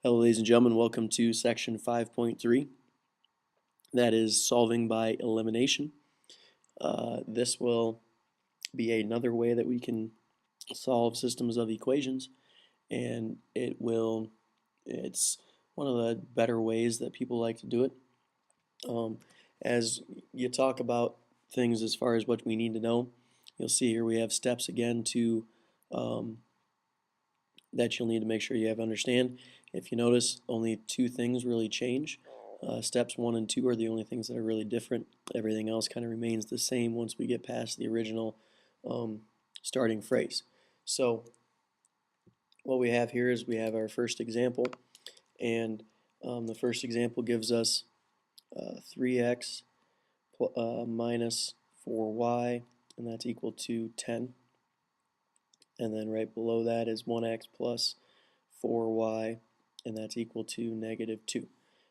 Hello ladies and gentlemen, welcome to section 5.3. That is solving by elimination. This will be another way that we can solve systems of equations, and it's one of the better ways that people like to do it. As you talk about things as far as what we need to know, you'll see here we have steps again to that you'll need to make sure you have understand. If you notice, only two things really change. Steps 1 and 2 are the only things that are really different. Everything else kind of remains the same once we get past the original starting phrase. So what we have here is we have our first example, and the first example gives us 3x minus 4y, and that's equal to 10. And then right below that is 1x plus 4y, and that's equal to negative 2.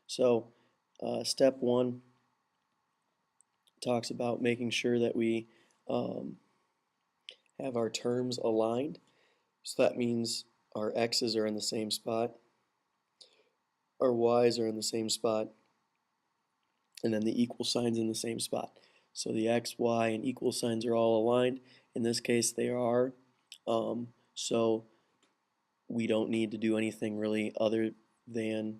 So step 1 talks about making sure that we have our terms aligned. So that means our x's are in the same spot, our y's are in the same spot, and then the equal signs in the same spot. So the x, y, and equal signs are all aligned. In this case they are. So we don't need to do anything really other than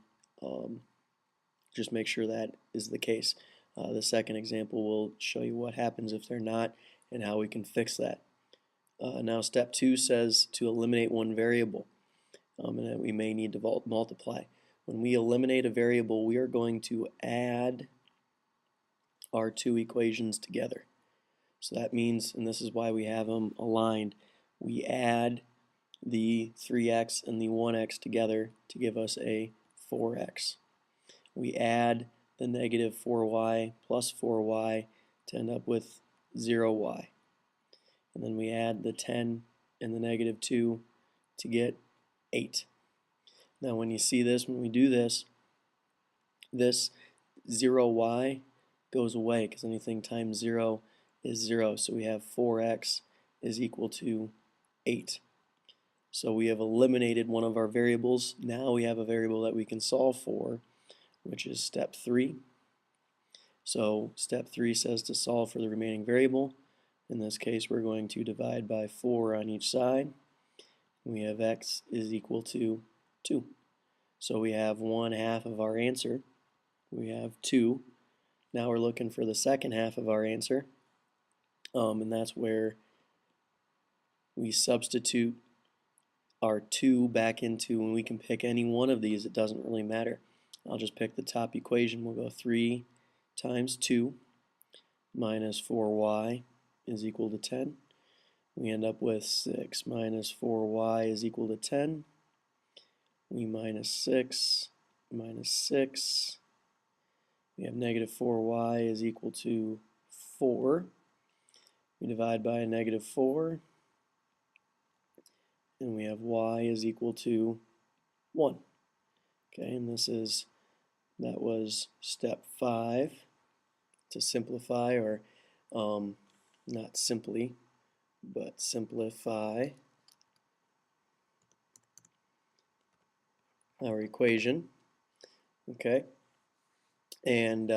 just make sure that is the case. The second example will show you what happens if they're not and how we can fix that. Now step 2 says to eliminate one variable, and that we may need to multiply. When we eliminate a variable, we are going to add our two equations together. So that means, and this is why we have them aligned, we add the 3x and the 1x together to give us a 4x. We add the negative 4y plus 4y to end up with 0y. And then we add the 10 and the negative 2 to get 8. Now when you see this, when we do this, this 0y goes away because anything times 0 is 0. So we have 4x is equal to 8. So we have eliminated one of our variables. Now we have a variable that we can solve for, which is step 3. So step 3 says to solve for the remaining variable. In this case, we're going to divide by 4 on each side. We have x is equal to 2. So we have 1/2 of our answer. We have 2. Now we're looking for the second half of our answer, and that's where we substitute our 2 back into, and we can pick any one of these, it doesn't really matter. I'll just pick the top equation. We'll go 3 times 2 minus 4y is equal to 10. We end up with 6 minus 4y is equal to 10. We minus 6 minus 6. We have negative 4y is equal to 4. We divide by a negative 4. And we have y is equal to 1. Okay, and that was step 5 to simplify, or not simply, but simplify our equation. Okay, and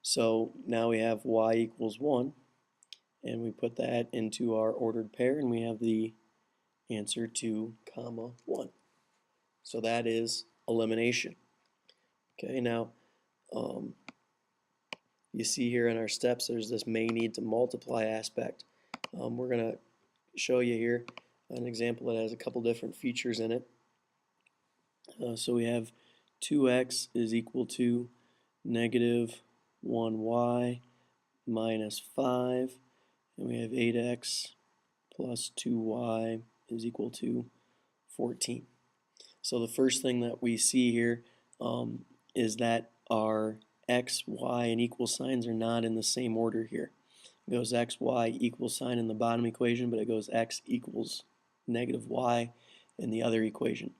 so now we have y equals 1, and we put that into our ordered pair, and we have the answer 2, 1. So that is elimination. Okay, now you see here in our steps there's this may need to multiply aspect. We're going to show you here an example that has a couple different features in it. So we have 2x is equal to negative 1y minus 5, and we have 8x plus 2y is equal to 14. So the first thing that we see here is that our x, y, and equal signs are not in the same order here. It goes x, y, equal sign in the bottom equation, but it goes x equals negative y in the other equation.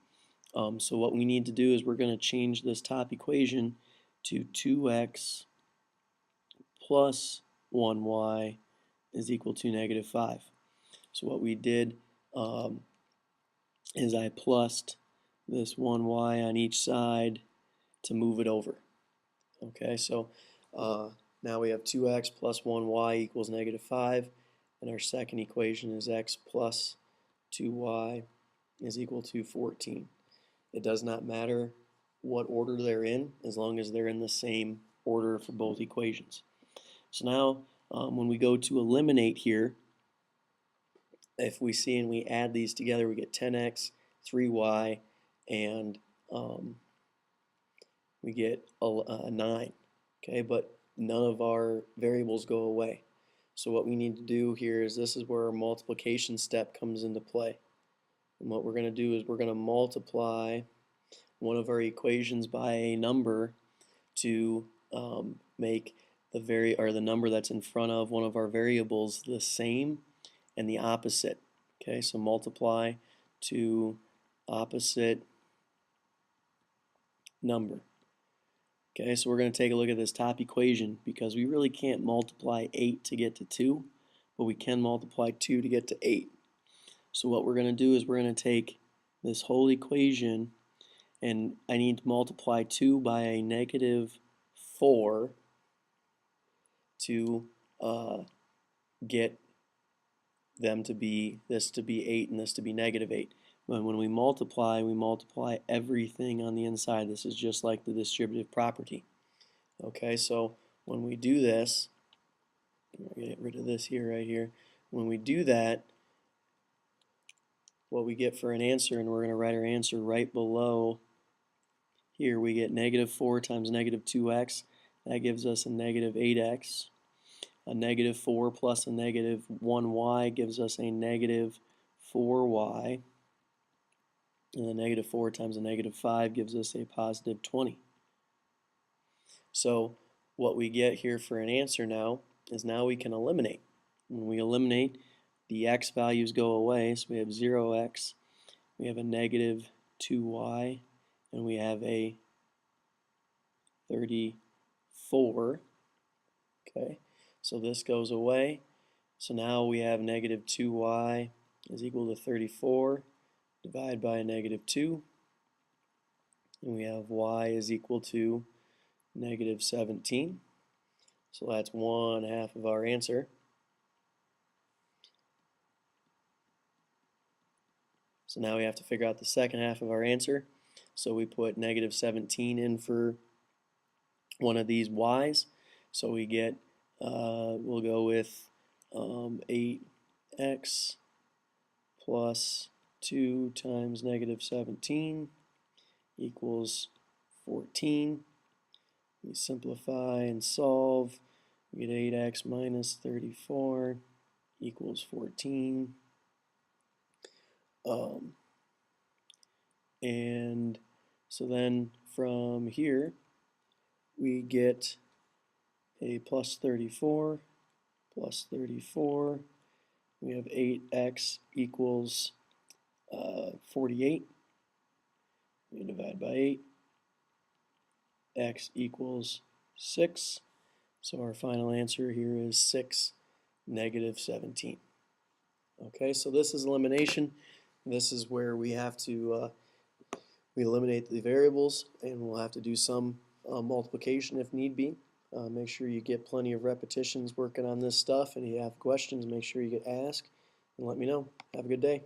So what we need to do is we're going to change this top equation to 2x plus 1y is equal to negative 5. So what we did is I plussed this 1y on each side to move it over. Okay, so now we have 2x plus 1y equals -5, and our second equation is x plus 2y is equal to 14. It does not matter what order they're in, as long as they're in the same order for both equations. So now, when we go to eliminate here, if we see and we add these together, we get 10x, 3y, and we get a 9. Okay, but none of our variables go away. So what we need to do here is this is where our multiplication step comes into play. And what we're going to do is we're going to multiply one of our equations by a number to make the number that's in front of one of our variables the same and the opposite. Okay, so multiply to opposite number. Okay, so we're going to take a look at this top equation because we really can't multiply 8 to get to 2, but we can multiply 2 to get to 8. So what we're going to do is we're going to take this whole equation, and I need to multiply 2 by a -4 to get them to be, this to be 8 and this to be -8. When we multiply everything on the inside. This is just like the distributive property. Okay, so when we do this, I'm going to get rid of this here, right here. When we do that, what we get for an answer, and we're going to write our answer right below here, we get -4 times -2x. That gives us a -8x. A -4 plus a -1y gives us a -4y. And a -4 times a -5 gives us a +20. So what we get here for an answer now is now we can eliminate. When we eliminate, the x values go away, so we have 0x, we have a -2y, and we have a 34. Okay, so this goes away. So now we have -2y is equal to 34. Divide by a -2, and we have y is equal to -17. So that's 1/2 of our answer. So now we have to figure out the second half of our answer. So we put -17 in for one of these y's. So we get, we'll go with 8x plus 2 times -17 equals 14. We simplify and solve. We get 8x minus 34 equals 14. And so then from here, we get a plus 34. We have 8x equals 48. We divide by 8. X equals 6. So our final answer here is 6, -17. Okay, so this is elimination. This is where we have to we eliminate the variables, and we'll have to do some multiplication if need be. Make sure you get plenty of repetitions working on this stuff, and if you have questions, make sure you get asked and let me know. Have a good day.